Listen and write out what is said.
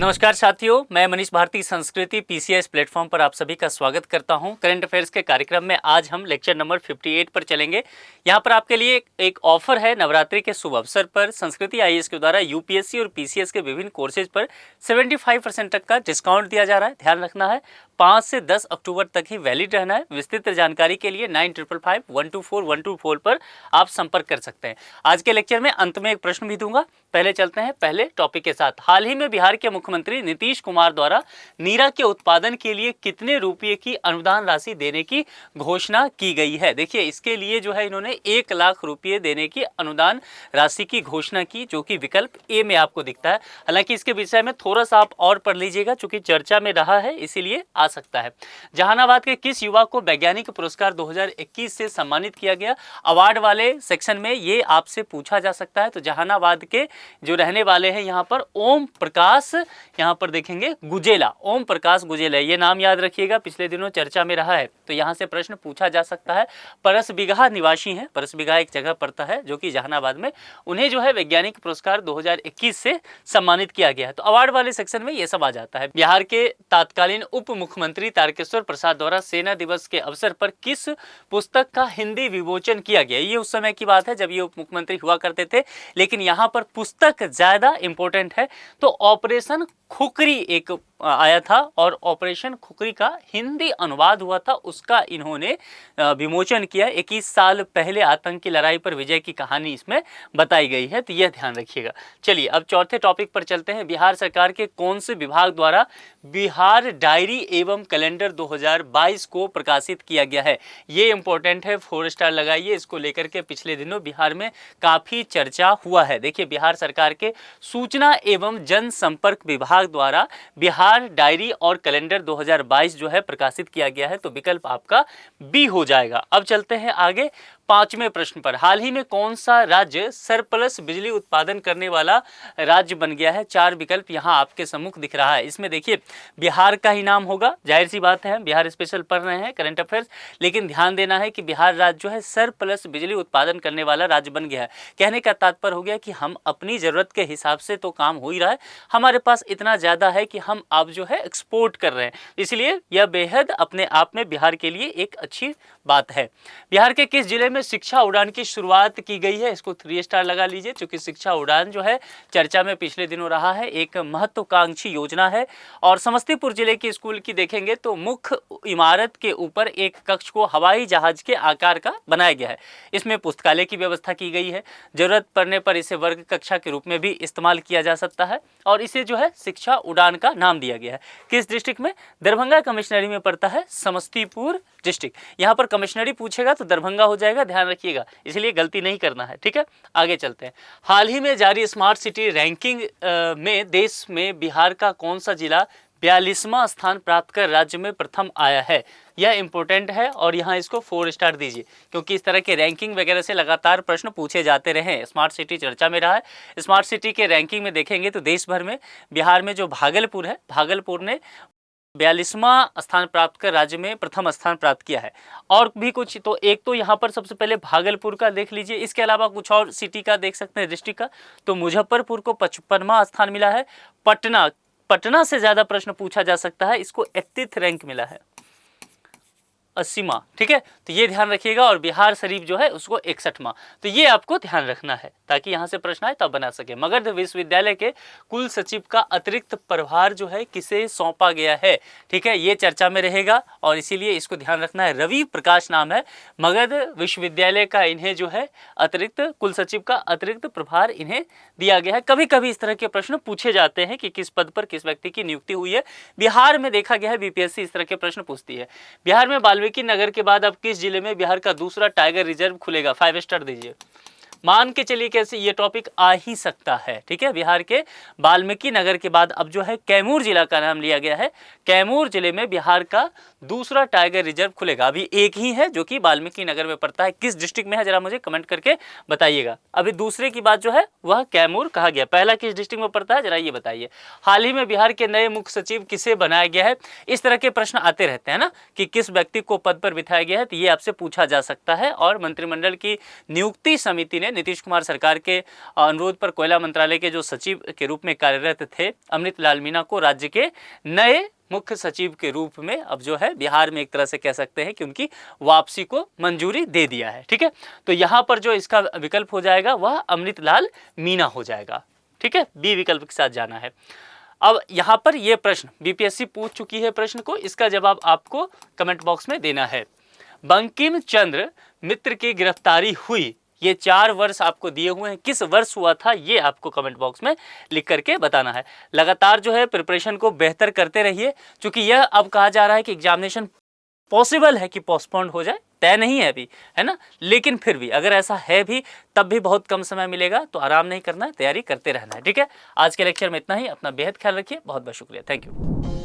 नमस्कार साथियों, मैं मनीष भारती संस्कृति पीसीएस प्लेटफॉर्म पर आप सभी का स्वागत करता हूं। करंट अफेयर्स के कार्यक्रम में आज हम लेक्चर नंबर 58 पर चलेंगे। यहां पर आपके लिए एक ऑफर है। नवरात्रि के शुभ अवसर पर संस्कृति आईएएस के द्वारा यूपीएससी और पीसीएस के विभिन्न कोर्सेज पर 75% तक का डिस्काउंट दिया जा रहा है। ध्यान रखना है, 5 से 10 अक्टूबर तक ही वैलिड रहना है। विस्तृत जानकारी के लिए 9555124124 पर आप संपर्क कर सकते हैं। आज के लेक्चर में अंत में एक प्रश्न भी दूंगा। पहले चलते हैं पहले टॉपिक के साथ। हाल ही में बिहार के मुख्यमंत्री नीतीश कुमार द्वारा नीरा के उत्पादन के लिए कितने रुपये की अनुदान राशि देने की घोषणा की गई है? देखिए, इसके लिए जो है इन्होंने 1 लाख रुपये देने की अनुदान राशि की घोषणा की, जो कि विकल्प ए में आपको दिखता है। हालांकि इसके विषय में थोड़ा सा आप और पढ़ लीजिएगा, चूंकि चर्चा में रहा है इसीलिए आ सकता है। जहानाबाद के किस युवा को वैज्ञानिक पुरस्कार 2021 से सम्मानित किया गया? अवार्ड वाले सेक्शन में ये आपसे पूछा जा सकता है। तो जहानाबाद के जो रहने वाले हैं यहाँ पर ओम प्रकाश, यहाँ पर देखेंगे गुजेला, ओम प्रकाश गुजेला, ये नाम याद रखिएगा, पिछले दिनों चर्चा में रहा है। तो यहाँ से प्रश्न पूछा जा सकता है। परसबिगहा निवासी हैं, परसबिगहा एक जगह पड़ता है जो कि जहानाबाद में, उन्हें जो है वैज्ञानिक पुरस्कार 2021 से सम्मानित किया गया है। तो अवार्ड वाले सेक्शन में ये सब आ जाता है। बिहार के तत्कालीन उप मुख्यमंत्री तारकेश्वर प्रसाद द्वारा सेना दिवस के अवसर पर किस पुस्तक का हिंदी विमोचन किया गया? ये उस समय की बात है जब ये उप मुख्यमंत्री हुआ करते थे, लेकिन यहाँ पर पुस्तक ज्यादा इंपॉर्टेंट है। तो ऑपरेशन खुकरी एक आया था और ऑपरेशन खुकरी का हिंदी अनुवाद हुआ था, उसका इन्होंने विमोचन किया। 21 साल पहले आतंकी लड़ाई पर विजय की कहानी इसमें बताई गई है, तो यह ध्यान रखिएगा। चलिए अब चौथे टॉपिक पर चलते हैं। बिहार सरकार के कौन से विभाग द्वारा बिहार डायरी एवं कैलेंडर 2022 को प्रकाशित किया गया है? ये इंपॉर्टेंट है, 4 स्टार लगाइए। इसको लेकर के पिछले दिनों बिहार में काफी चर्चा हुआ है। देखिए, बिहार सरकार के सूचना एवं जनसंपर्क विभाग द्वारा बिहार डायरी और कैलेंडर 2022 जो है प्रकाशित किया गया है। तो विकल्प आपका बी हो जाएगा। अब चलते हैं आगे 5वें प्रश्न पर। हाल ही में कौन सा राज्य सरप्लस बिजली उत्पादन करने वाला राज्य बन गया है? 4 विकल्प यहाँ आपके सम्मुख दिख रहा है। इसमें देखिए, बिहार का ही नाम होगा, जाहिर सी बात है, बिहार स्पेशल पढ़ रहे हैं करंट अफेयर्स, लेकिन ध्यान देना है कि बिहार राज्य जो है सरप्लस बिजली उत्पादन करने वाला राज्य बन गया है। कहने का तात्पर्य हो गया कि हम अपनी जरूरत के हिसाब से तो काम हो ही रहा है, हमारे पास इतना ज्यादा है कि हम अब जो है एक्सपोर्ट कर रहे हैं, इसलिए यह बेहद अपने आप में बिहार के लिए एक अच्छी बात है। बिहार के किस जिले में शिक्षा उड़ान की शुरुआत की गई है? इसको 3 स्टार लगा लीजिए, क्योंकि शिक्षा उड़ान जो है चर्चा में पिछले दिनों रहा है, एक महत्वाकांक्षी योजना है। और समस्तीपुर जिले की स्कूल की देखेंगे तो मुख्य इमारत के ऊपर एक कक्ष को हवाई जहाज के आकार का बनाया गया है। इसमें पुस्तकालय की व्यवस्था की गई है। जरूरत पड़ने पर इसे वर्ग कक्षा के रूप में भी इस्तेमाल किया जा सकता है और इसे जो है शिक्षा उड़ान का नाम दिया गया है। किस डिस्ट्रिक्ट में? दरभंगा कमिश्नरी में पड़ता है, समस्तीपुर डिस्ट्रिक्ट। यहाँ पर कमिश्नरी पूछेगा तो दरभंगा हो जाएगा, ध्यान रखिएगा, इसलिए गलती नहीं करना है। ठीक है, आगे चलते हैं। हाल ही में जारी स्मार्ट सिटी रैंकिंग में देश में बिहार का कौन सा जिला 42वां स्थान प्राप्त कर राज्य में प्रथम आया है? यह इंपॉर्टेंट है और यहाँ इसको 4 स्टार दीजिए, क्योंकि इस तरह के रैंकिंग वगैरह से लगातार प्रश्न पूछे जाते रहे हैं। स्मार्ट सिटी चर्चा में रहा है। स्मार्ट सिटी के रैंकिंग में देखेंगे तो देश भर में बिहार में जो भागलपुर है, भागलपुर ने 42वां स्थान प्राप्त कर राज्य में प्रथम स्थान प्राप्त किया है। और भी कुछ, तो एक तो यहाँ पर सबसे पहले भागलपुर का देख लीजिए, इसके अलावा कुछ और सिटी का देख सकते हैं, डिस्ट्रिक्ट का। तो मुजफ्फरपुर को 55वां स्थान मिला है। पटना से ज्यादा प्रश्न पूछा जा सकता है, इसको 31 रैंक मिला है, 80वां। ठीक है, तो ये ध्यान रखिएगा। और बिहार शरीफ जो है उसको 61वां। तो ये आपको ध्यान रखना है ताकि यहाँ से प्रश्न आए तब बना सके। मगध विश्वविद्यालय के कुल सचिव का अतिरिक्त प्रभार जो है किसे सौंपा गया है? ठीक है, ये चर्चा में रहेगा और इसीलिए इसको ध्यान रखना है। रवि प्रकाश नाम है मगध विश्वविद्यालय का, इन्हें जो है अतिरिक्त कुल सचिव का अतिरिक्त प्रभार इन्हें दिया गया है। कभी कभी इस तरह के प्रश्न पूछे जाते हैं कि किस पद पर किस व्यक्ति की नियुक्ति हुई है। बिहार में देखा गया है बीपीएससी इस तरह के प्रश्न पूछती है। बिहार में वाल्मीकि नगर के बाद अब किस जिले में बिहार का दूसरा टाइगर रिजर्व खुलेगा? 5 स्टार दीजिए। मान के चलिए कैसे ये टॉपिक आ ही सकता है। ठीक है, बिहार के वाल्मीकि नगर के बाद अब जो है कैमूर जिला का नाम लिया गया है। कैमूर जिले में बिहार का दूसरा टाइगर रिजर्व खुलेगा। अभी एक ही है जो कि वाल्मीकि नगर में पड़ता है। किस डिस्ट्रिक्ट में है जरा मुझे कमेंट करके बताइएगा। अभी दूसरे की बात जो है वह कैमूर कहा गया, पहला किस डिस्ट्रिक्ट में पड़ता है जरा ये बताइए। हाल ही में बिहार के नए मुख्य सचिव किसे बनाया गया है? इस तरह के प्रश्न आते रहते हैं ना कि किस व्यक्ति को पद पर बिठाया गया है, तो ये आपसे पूछा जा सकता है। और मंत्रिमंडल की नियुक्ति समिति ने नीतीश कुमार सरकार के अनुरोध पर कोयला मंत्रालय के जो सचिव के रूप में कार्यरत थे अमृत लाल मीणा को राज्य के नए मुख्य सचिव के रूप में अब जो है बिहार में एक तरह से कह सकते हैं कि उनकी वापसी को मंजूरी दे दिया है। ठीक है, तो यहाँ पर जो इसका विकल्प हो जाएगा वह अमृत लाल मीणा हो जाएगा। ठीक है, बी विकल्प के साथ जाना है। अब यहाँ पर यह प्रश्न बीपीएससी पूछ चुकी है, प्रश्न को इसका जवाब आपको कमेंट बॉक्स में देना है। बंकिम चंद्र मित्र की गिरफ्तारी हुई, ये 4 वर्ष आपको दिए हुए हैं, किस वर्ष हुआ था ये आपको कमेंट बॉक्स में लिख करके बताना है। लगातार जो है प्रिपरेशन को बेहतर करते रहिए, क्योंकि यह अब कहा जा रहा है कि एग्जामिनेशन पॉसिबल है कि पोस्टपोन्ड हो जाए, तय नहीं है अभी, है ना, लेकिन फिर भी अगर ऐसा है भी तब भी बहुत कम समय मिलेगा, तो आराम नहीं करना है, तैयारी करते रहना है। ठीक है, आज के लेक्चर में इतना ही। अपना बेहद ख्याल रखिए, बहुत बहुत शुक्रिया, थैंक यू।